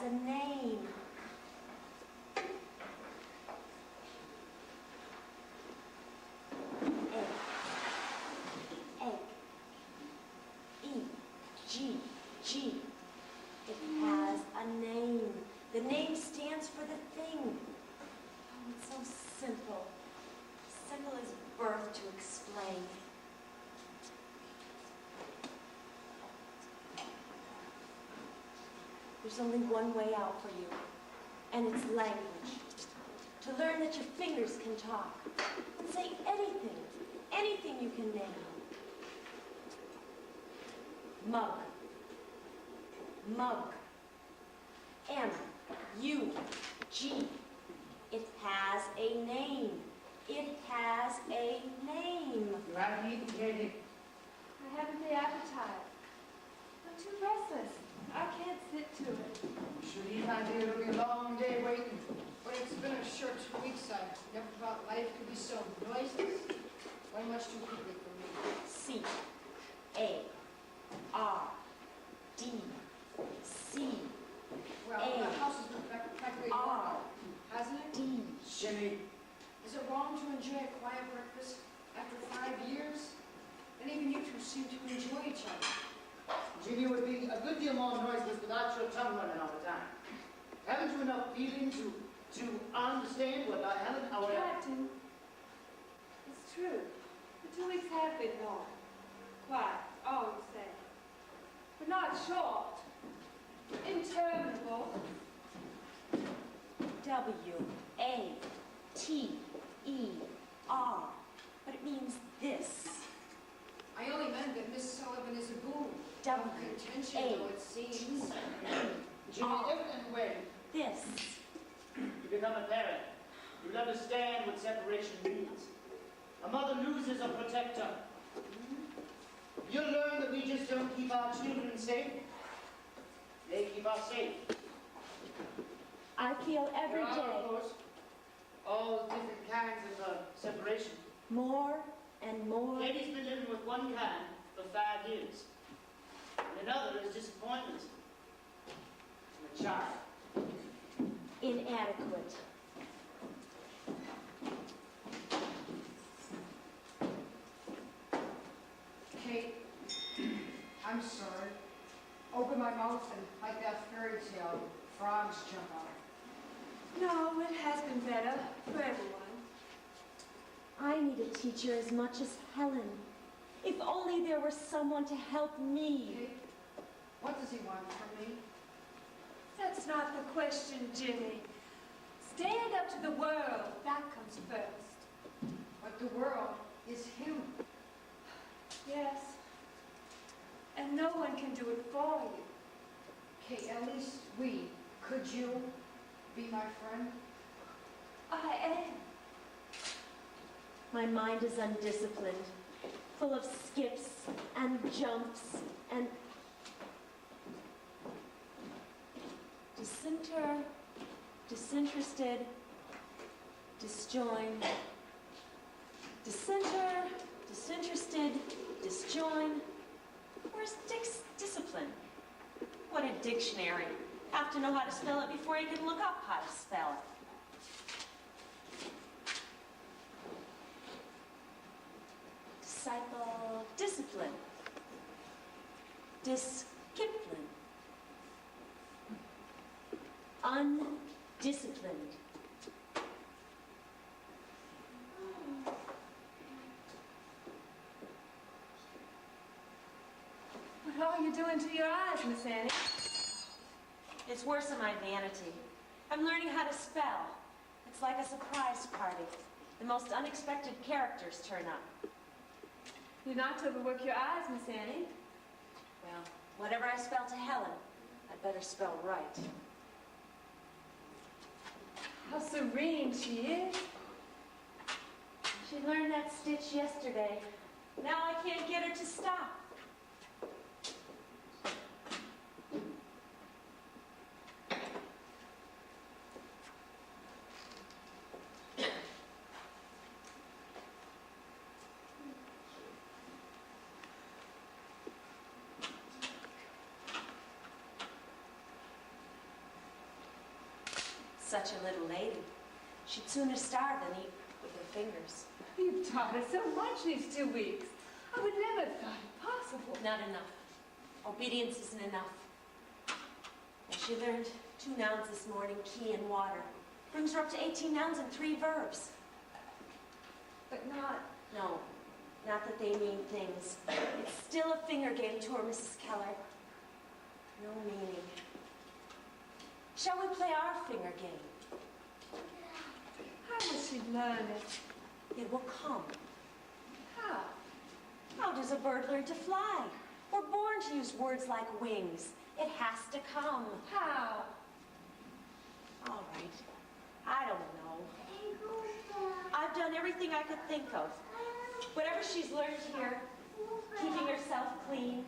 a name. Egg. E-G. G. It has a name. The name stands for the thing. Oh, it's so simple. Simple as birth to explain. There's only one way out for you, and it's language. To learn that your fingers can talk and say anything, anything you can name. Mug. Mug. M-U-G. It has a name. It has a name. You haven't eaten, Katie? I haven't the appetite. I'm too restless. I can't sit to it. You should eat, my dear. It'll be a long day waiting. But it's been a short 2 weeks. I never thought life could be so noiseless. Way much too quickly for me. C-A-R-D-C. Well, the house has been practically R. hasn't it? D. Jimmy. Is it wrong to enjoy a quiet breakfast after 5 years? And even you two seem to enjoy each other. Jimmy would be a good deal more noiseless without your tongue running all the time. Haven't you enough feeling to understand what Helen, our... Captain, it's true. The 2 weeks have been long. Quiet, all you say. But not short. Interminable. W-A-T-E-R. But it means this. I only meant that Miss Sullivan is a boon. W. Of contention, though it seems. Jimmy, if and when This. you become a parent, you'll understand what separation means. A mother loses a protector. You'll learn that we just don't keep our children safe. They keep us safe. I feel every There are, of day course, all different kinds of separation. more and more. Katie's been living with one kind for 5 years. And another is disappointment. From a child. Inadequate. Kate, I'm sorry. Open my mouth and like that fairy tale, frogs jump out. No, it has been better for everyone. I need a teacher as much as Helen. If only there were someone to help me. Kate, what does he want from me? That's not the question, Jimmy. Stand up to the world. That comes first. But the world is him. Yes. And no one can do it for you. Kate, at least could you be my friend? I am. My mind is undisciplined, full of skips and jumps and disinterested, disjoined, disinterested, disjoined. Where's discipline? What a dictionary. Have to know how to spell it before you can look up how to spell it. Disciple, discipline. Discipline. Undisciplined. What are you doing to your eyes, Miss Annie? It's worse than my vanity. I'm learning how to spell. It's like a surprise party. The most unexpected characters turn up. You're not to overwork your eyes, Miss Annie. Well, whatever I spell to Helen, I'd better spell right. How serene she is. She learned that stitch yesterday. Now I can't get her to stop. such a little lady. She'd sooner starve than eat with her fingers. You've taught her so much these 2 weeks. I would never have thought it possible. Not enough. Obedience isn't enough. And she learned 2 nouns this morning, key and water. Brings her up to 18 nouns and 3 verbs. But not... No, not that they mean things. It's still a finger game to her, Mrs. Keller. No meaning. Shall we play our finger game? How will she learn it? It will come. How? How does a bird learn to fly? We're born to use words like wings. It has to come. How? All right. I don't know. I've done everything I could think of. Whatever she's learned here, keeping herself clean,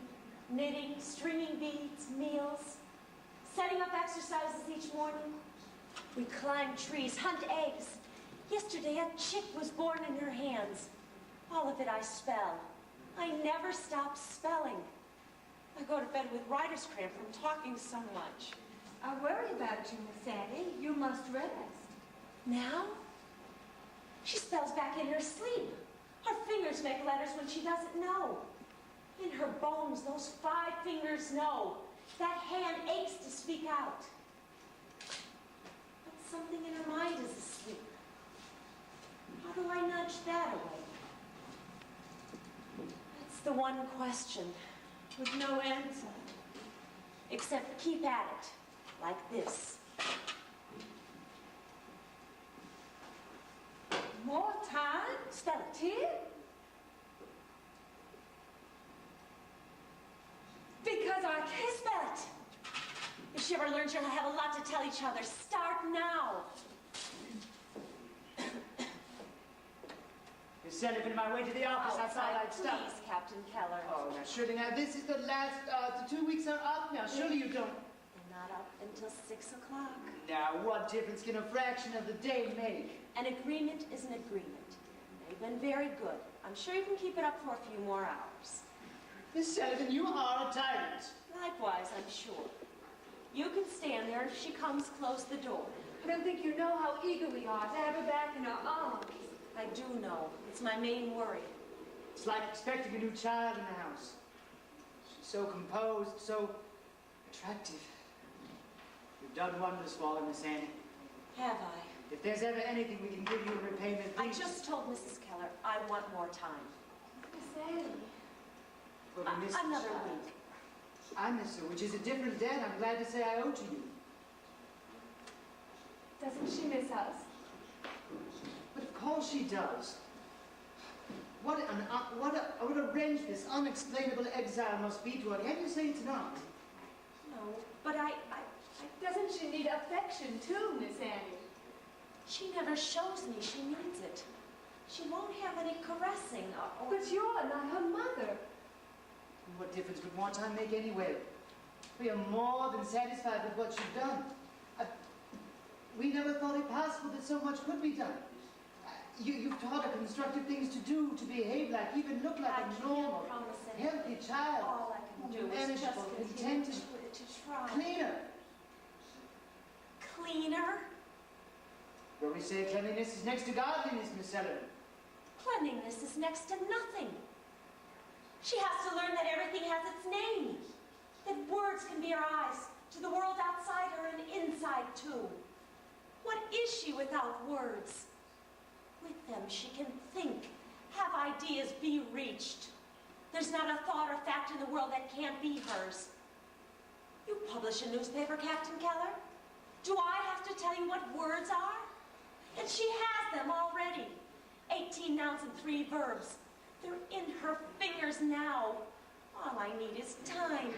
knitting, stringing beads, meals, setting up exercises each morning. We climb trees, hunt eggs. Yesterday, a chick was born in her hands. All of it I spell. I never stop spelling. I go to bed with writer's cramp from talking so much. I worry about you, Miss Annie. You must rest. Now? She spells back in her sleep. Her fingers make letters when she doesn't know. In her bones, those 5 fingers know. That hand aches to speak out. But something in her mind is asleep. How do I nudge that away? That's the one question, with no answer. Except keep at it, like this. More time? Spell it. Here? Because I can't Spell it. If she ever learns, she'll have a lot to tell each other. Start now. Miss Sullivan, my way to the office. I thought I'd stop. Please, Captain Keller. Oh, now surely, now this is the last, the 2 weeks are up now. Surely you don't. They're not up until 6 o'clock. Now, what difference can a fraction of the day make? An agreement is an agreement. They've been very good. I'm sure you can keep it up for a few more hours. Miss Sullivan, you are a tyrant. Likewise, I'm sure. You can stand there. If she comes, close the door. I don't think you know how eager we are to have her back in our arms. I do know. It's my main worry. It's like expecting a new child in the house. She's so composed, so attractive. You've done wonders for her, Miss Annie. Have I? If there's ever anything we can give you in repayment, I please. just told Mrs. Keller I want more time. Miss Annie. Well, we miss the Another child. week. I miss her, which is a different debt I'm glad to say I owe to you. Doesn't she miss us? But of course she does. What a wrench this unexplainable exile must be to her. Can't you say it's not? No, but I Doesn't she need affection too, Miss Annie? she never shows me she needs it. She won't have any caressing or But you're not her mother. What difference would more time make anyway? We are more than satisfied with what you've done. We never thought it possible that so much could be done. You've taught her constructive things to do, to behave like, even look like I a can't normal, promise anything. healthy child. All I can do is just Manageable, continue contented, to try. cleaner. Cleaner? Where we say cleanliness is next to godliness, Miss Sullivan. Cleanliness is next to nothing. She has to learn that everything has its name. That words can be her eyes to the world outside her and inside too. What is she without words? With them she can think, have ideas, be reached. There's not a thought or fact in the world that can't be hers. You publish a newspaper, Captain Keller? Do I have to tell you what words are? And she has them already. 18 nouns and 3 verbs. They're in her fingers now. All I need is time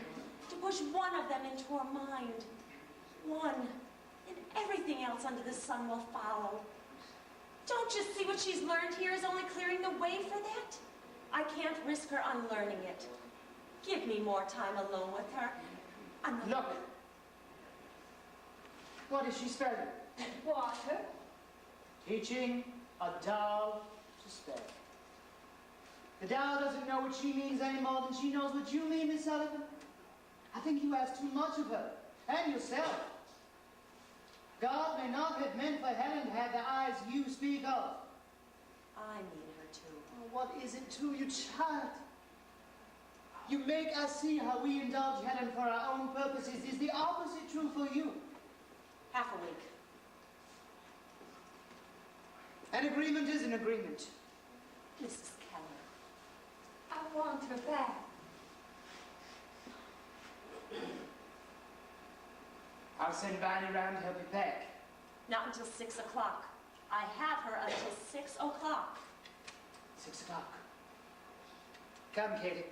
to push one of them into her mind. One, and everything else under the sun will follow. Don't you see what she's learned here is only clearing the way for that? I can't risk her unlearning it. Give me more time alone with her. Look. What is she spelling? Water. Teaching a doll to spell. The doll doesn't know what she means any more than she knows what you mean, Miss Sullivan. I think you ask too much of her, and yourself. God may not have meant for Helen to have the eyes you speak of. I mean her too. Oh, what is it to you, child? You make us see how we indulge Helen for our own purposes. Is the opposite true for you? Half a week. An agreement is an agreement. Mrs. Keller. I want her back. I'll send Viney round to help you pack. Not until 6 o'clock. I have her until 6 o'clock. 6 o'clock. Come, Katie.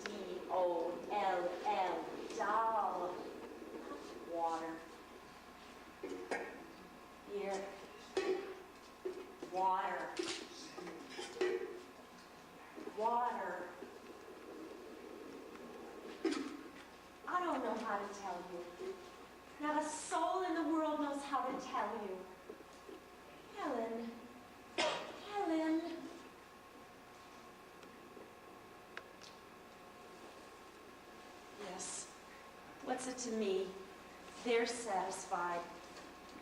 D-O-L-L, doll. Water. Here. Water. Water. I don't know how to tell you. Not a soul in the world knows how to tell you. Helen. Helen. Yes. What's it to me? They're satisfied.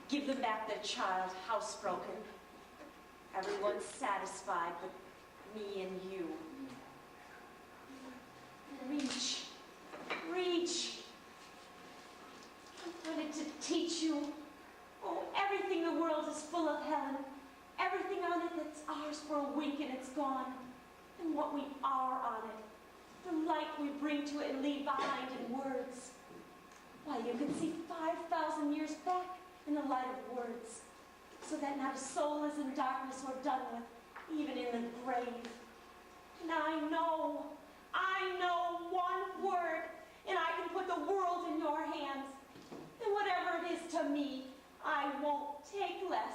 Give them back their child, housebroken. Everyone's satisfied but me and you. Reach. Reach. I wanted to teach you. Oh, everything in the world is full of Helen. Everything on it that's ours for a wink and it's gone. And what we are on it. The light we bring to it and leave behind in words. Why, you can see 5,000 years back in the light of words. So that not a soul is in darkness or done with, even in the grave. And I know one word, and I can put the world in your hands. And whatever it is to me, I won't take less.